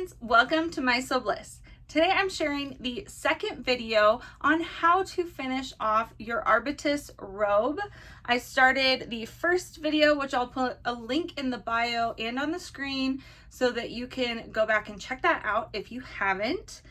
friends, welcome to My Sew Bliss. Today I'm sharing the second video on how to finish off your Arbutus robe. I started the first video, which I'll put a link in the bio and on the screen so that you can go back and check that out if you haven't.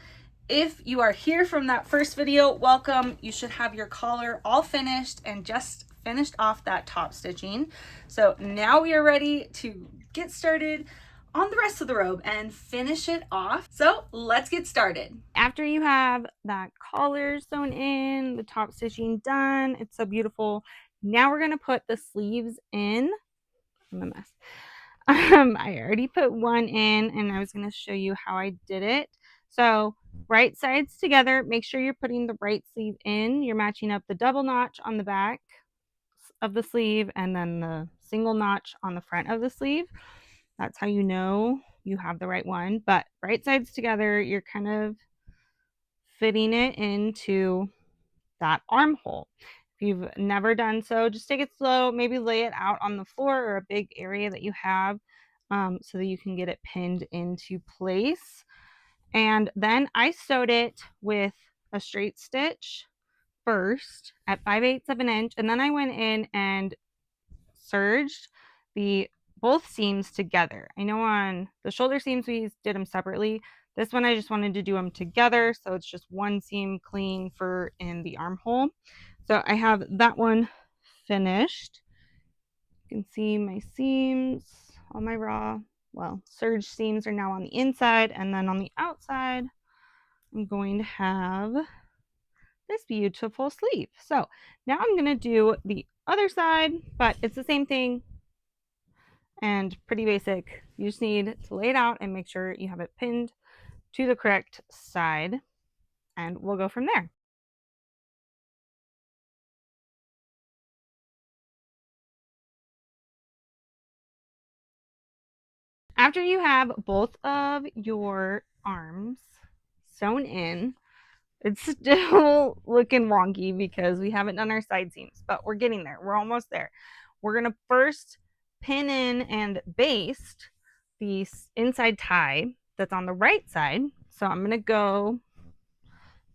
If you are here from that first video, welcome. You should have your collar all finished and just finished off that top stitching. So now we are ready to get started on the rest of the robe and finish it off. So let's get started. After you have that collar sewn in, the top stitching done, it's so beautiful. Now we're gonna put the sleeves in. I'm a mess. I already put one in and I was gonna show you how I did it. So right sides together, make sure you're putting the right sleeve in. You're matching up the double notch on the back of the sleeve and then the single notch on the front of the sleeve. That's how you know you have the right one. But right sides together, you're kind of fitting it into that armhole. If you've never done so, just take it slow. Maybe lay it out on the floor or a big area that you have so that you can get it pinned into place. And then I sewed it with a straight stitch first at 5/8 of an inch, and then I went in and serged the both seams together. I know on the shoulder seams we did them separately. This one I just wanted to do them together, so it's just one seam clean for in the armhole. So I have that one finished. You can see my seams, all my raw, well, serge seams are now on the inside, and then on the outside I'm going to have this beautiful sleeve. So now I'm going to do the other side, but it's the same thing and pretty basic. You just need to lay it out and make sure you have it pinned to the correct side, and we'll go from there. After you have both of your arms sewn in, it's still looking wonky because we haven't done our side seams, but we're getting there. We're almost there. We're going to first pin in and baste the inside tie that's on the right side. So I'm going to go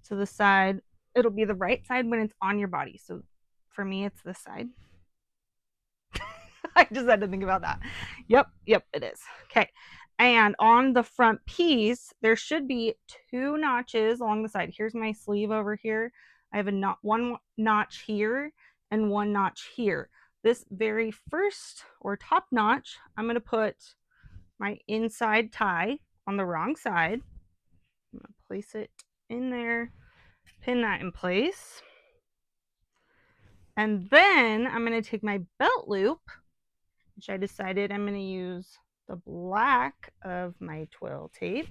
to the side. It'll be the right side when it's on your body. So for me, it's this side. I just had to think about that. Yep, it is. Okay. And on the front piece, there should be 2 notches along the side. Here's my sleeve over here. I have one notch here and 1 notch here. This very first or top notch, I'm going to put my inside tie on the wrong side. I'm going to place it in there, pin that in place. And then I'm going to take my belt loop, which I decided I'm going to use the black of my twill tape,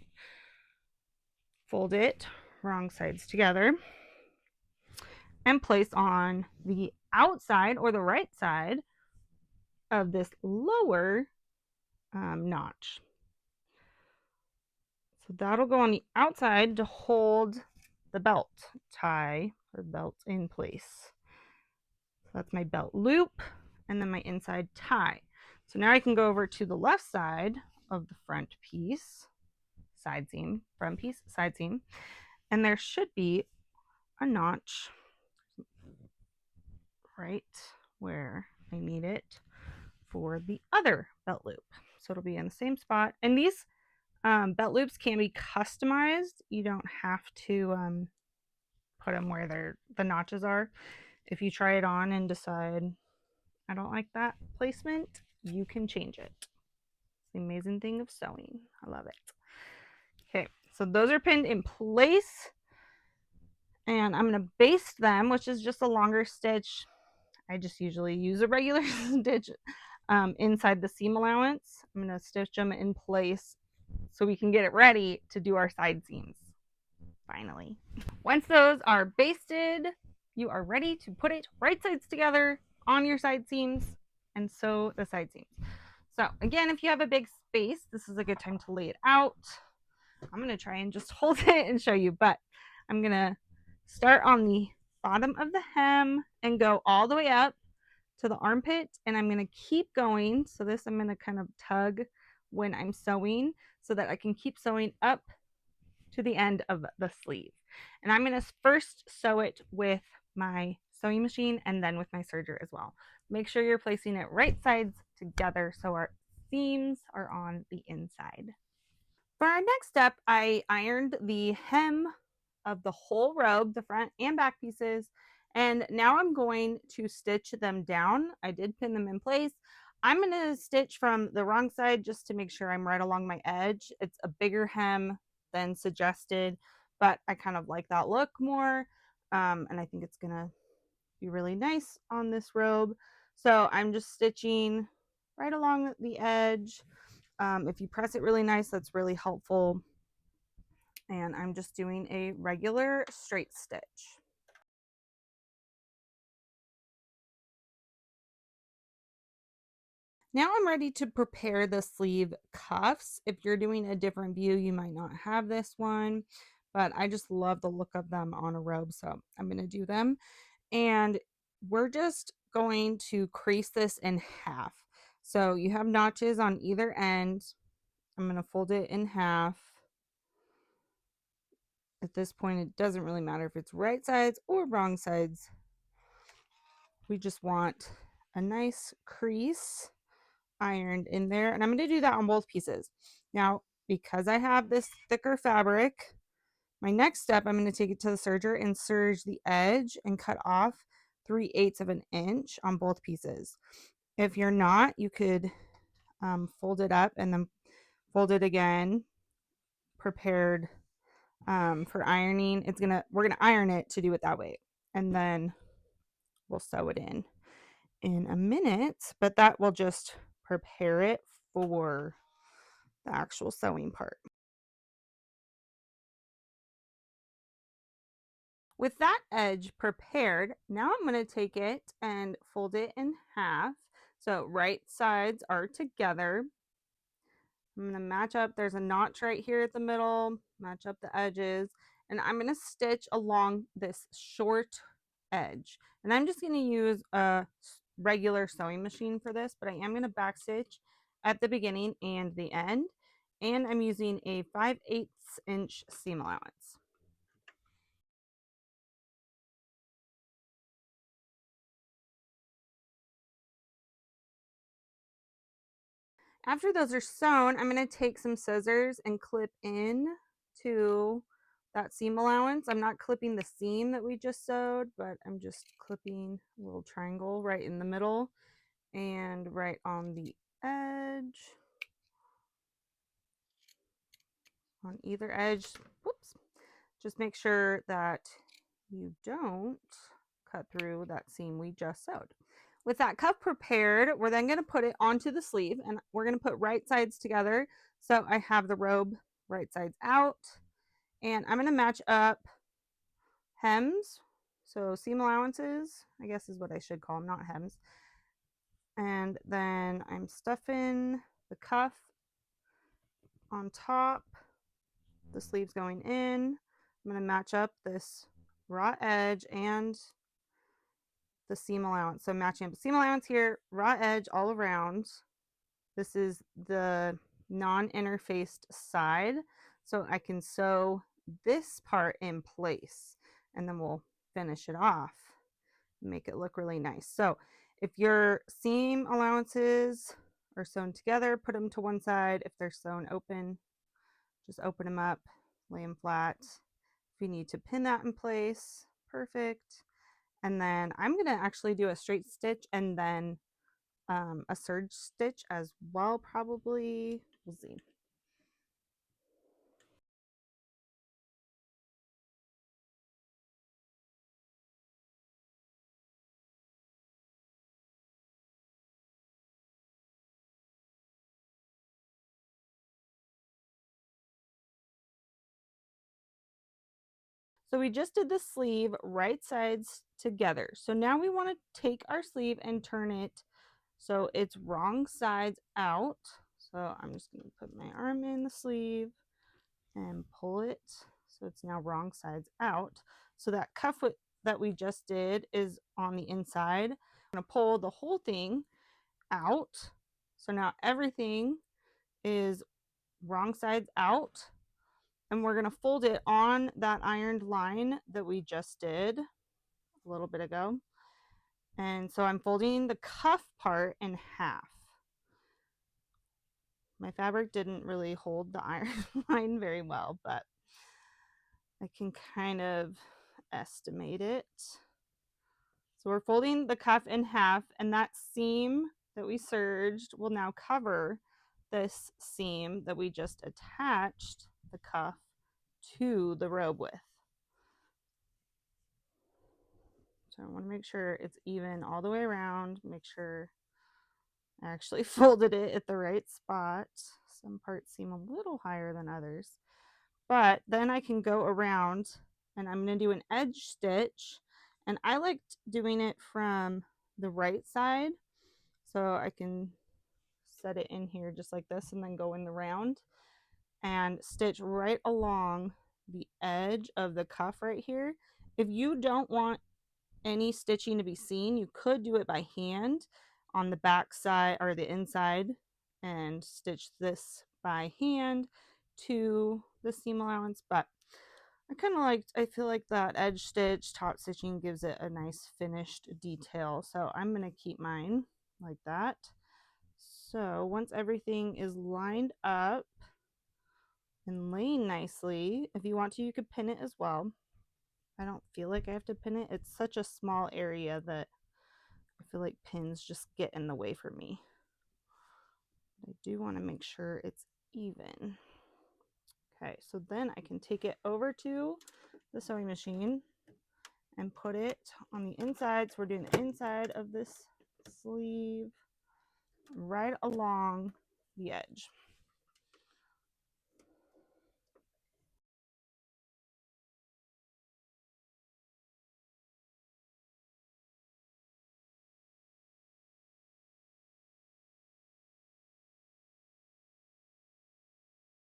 fold it wrong sides together, and place on the outside or the right side of this lower notch. So that'll go on the outside to hold the belt tie or belt in place. So that's my belt loop and then my inside tie. So now I can go over to the left side of the front piece, side seam, front piece, side seam, and there should be a notch right where I need it for the other belt loop. So it'll be in the same spot. And these belt loops can be customized. You don't have to put them where the notches are. If you try it on and decide, I don't like that placement, you can change it. It's the amazing thing of sewing. I love it. Okay, so those are pinned in place. And I'm going to baste them, which is just a longer stitch. I just usually use a regular stitch inside the seam allowance. I'm going to stitch them in place so we can get it ready to do our side seams. Finally. Once those are basted, you are ready to put it right sides together on your side seams and sew the side seams. So again, if you have a big space, this is a good time to lay it out. I'm going to try and just hold it and show you, but I'm going to start on the bottom of the hem and go all the way up to the armpit, and I'm going to keep going. So this I'm going to kind of tug when I'm sewing so that I can keep sewing up to the end of the sleeve. And I'm going to first sew it with my sewing machine and then with my serger as well. Make sure you're placing it right sides together so our seams are on the inside. For our next step, I ironed the hem of the whole robe, the front and back pieces, and now I'm going to stitch them down. I did pin them in place. I'm going to stitch from the wrong side just to make sure I'm right along my edge. It's a bigger hem than suggested, but I kind of like that look more, and I think it's going to be really nice on this robe. So I'm just stitching right along the edge. If you press it really nice, that's really helpful. And I'm just doing a regular straight stitch. Now I'm ready to prepare the sleeve cuffs. If you're doing a different view, you might not have this one, but I just love the look of them on a robe, so I'm going to do them. And we're just going to crease this in half. So you have notches on either end. I'm going to fold it in half. At this point, it doesn't really matter if it's right sides or wrong sides. We just want a nice crease ironed in there, and I'm going to do that on both pieces. Now, because I have this thicker fabric, my next step, I'm going to take it to the serger and serge the edge and cut off 3/8 of an inch on both pieces. If you're not, you could fold it up and then fold it again, prepared for ironing. We're gonna iron it to do it that way, and then we'll sew it in a minute, but that will just prepare it for the actual sewing part. With that edge prepared, now I'm going to take it and fold it in half. So right sides are together. I'm going to match up. There's a notch right here at the middle, match up the edges, and I'm going to stitch along this short edge. And I'm just going to use a regular sewing machine for this, but I am going to back stitch at the beginning and the end. And I'm using a 5/8 inch seam allowance. After those are sewn, I'm going to take some scissors and clip in to that seam allowance. I'm not clipping the seam that we just sewed, but I'm just clipping a little triangle right in the middle and right on the edge. On either edge. Whoops. Just make sure that you don't cut through that seam we just sewed. With that cuff prepared, we're then going to put it onto the sleeve, and we're going to put right sides together. So I have the robe right sides out, and I'm going to match up hems, so seam allowances, I guess is what I should call them, not hems. And then I'm stuffing the cuff on top, the sleeves going in. I'm going to match up this raw edge and the seam allowance. So matching up the seam allowance here, raw edge all around. This is the non-interfaced side. So I can sew this part in place and then we'll finish it off, make it look really nice. So if your seam allowances are sewn together, put them to one side. If they're sewn open, just open them up, lay them flat. If you need to pin that in place, perfect. And then I'm going to actually do a straight stitch and then a serge stitch as well, probably. We'll see. So we just did the sleeve right sides together. So now we want to take our sleeve and turn it so it's wrong sides out. So I'm just going to put my arm in the sleeve and pull it so it's now wrong sides out. So that cuff that we just did is on the inside. I'm going to pull the whole thing out. So now everything is wrong sides out, and we're going to fold it on that ironed line that we just did a little bit ago. And so I'm folding the cuff part in half. My fabric didn't really hold the iron line very well, but I can kind of estimate it. So we're folding the cuff in half, and that seam that we serged will now cover this seam that we just attached the cuff to the robe with. So I want to make sure it's even all the way around, make sure I actually folded it at the right spot. Some parts seem a little higher than others, but then I can go around and I'm going to do an edge stitch, and I liked doing it from the right side, so I can set it in here just like this and then go in the round and stitch right along the edge of the cuff right here. If you don't want any stitching to be seen, you could do it by hand on the back side or the inside and stitch this by hand to the seam allowance, but I feel like that edge stitch top stitching gives it a nice finished detail, so I'm going to keep mine like that. So once everything is lined up and laying nicely, if you want to, you could pin it as well. I don't feel like I have to pin it. It's such a small area that I feel like pins just get in the way for me. I do want to make sure it's even. Okay, so then I can take it over to the sewing machine and put it on the inside. So we're doing the inside of this sleeve right along the edge.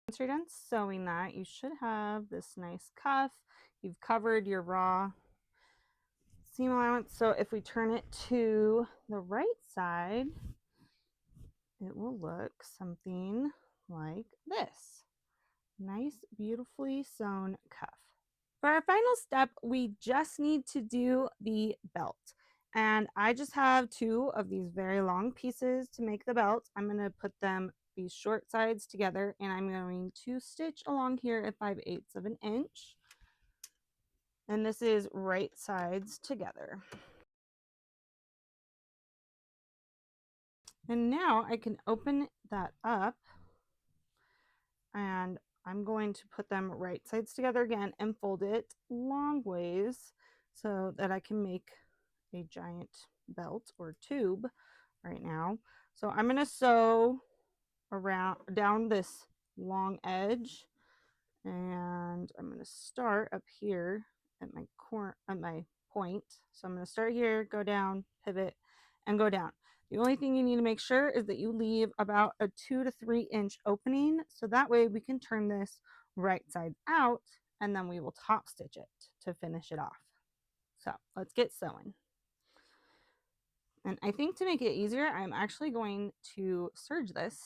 Once you're done sewing that, you should have this nice cuff. You've covered your raw seam allowance. So if we turn it to the right side, it will look something like this. Nice, beautifully sewn cuff. For our final step, we just need to do the belt. And I just have 2 of these very long pieces to make the belt. I'm going to put them these short sides together, and I'm going to stitch along here at 5/8 of an inch. And this is right sides together. And now I can open that up, and I'm going to put them right sides together again and fold it long ways so that I can make a giant belt or tube right now. So I'm going to sew around down this long edge, and I'm going to start up here at my point. So I'm going to start here, go down, pivot, and go down. The only thing you need to make sure is that you leave about a 2 to 3 inch opening, so that way we can turn this right side out, and then we will top stitch it to finish it off. So let's get sewing. And I think to make it easier, I'm actually going to serge this.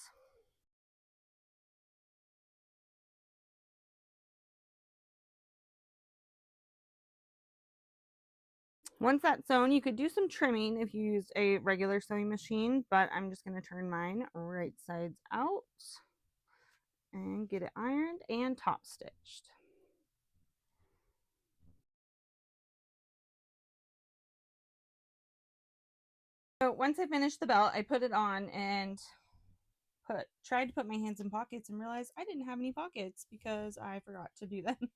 Once that's sewn, you could do some trimming if you used a regular sewing machine, but I'm just going to turn mine right sides out and get it ironed and top stitched. So once I finished the belt, I put it on and tried to put my hands in pockets and realized I didn't have any pockets because I forgot to do them.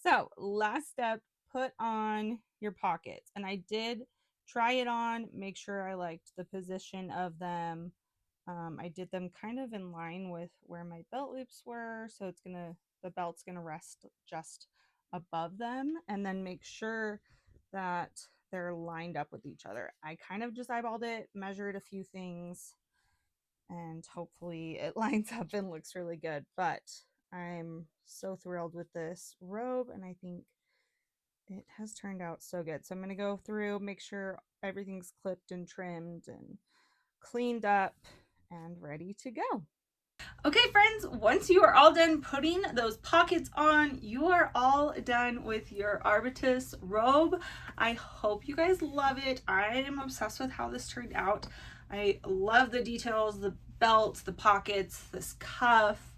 So last step, put on your pockets. And I did try it on, make sure I liked the position of them. I did them kind of in line with where my belt loops were, so the belt's gonna rest just above them, and then make sure that they're lined up with each other. I kind of just eyeballed it, measured a few things, and hopefully it lines up and looks really good. But I'm so thrilled with this robe, and I think it has turned out so good. So I'm going to go through, make sure everything's clipped and trimmed and cleaned up and ready to go. Okay friends, once you are all done putting those pockets on, you are all done with your Arbutus robe. I hope you guys love it. I am obsessed with how this turned out. I love the details, the belts, the pockets, this cuff,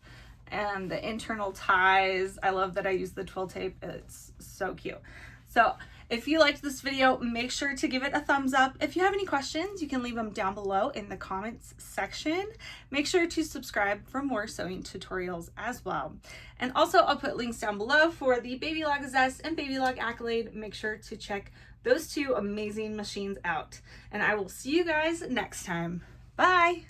and the internal ties. I love that I used the twill tape. It's so cute. So if you liked this video, make sure to give it a thumbs up. If you have any questions, you can leave them down below in the comments section. Make sure to subscribe for more sewing tutorials as well. And also I'll put links down below for the Baby Lock Zest and Baby Lock Accolade. Make sure to check those two amazing machines out. And I will see you guys next time. Bye.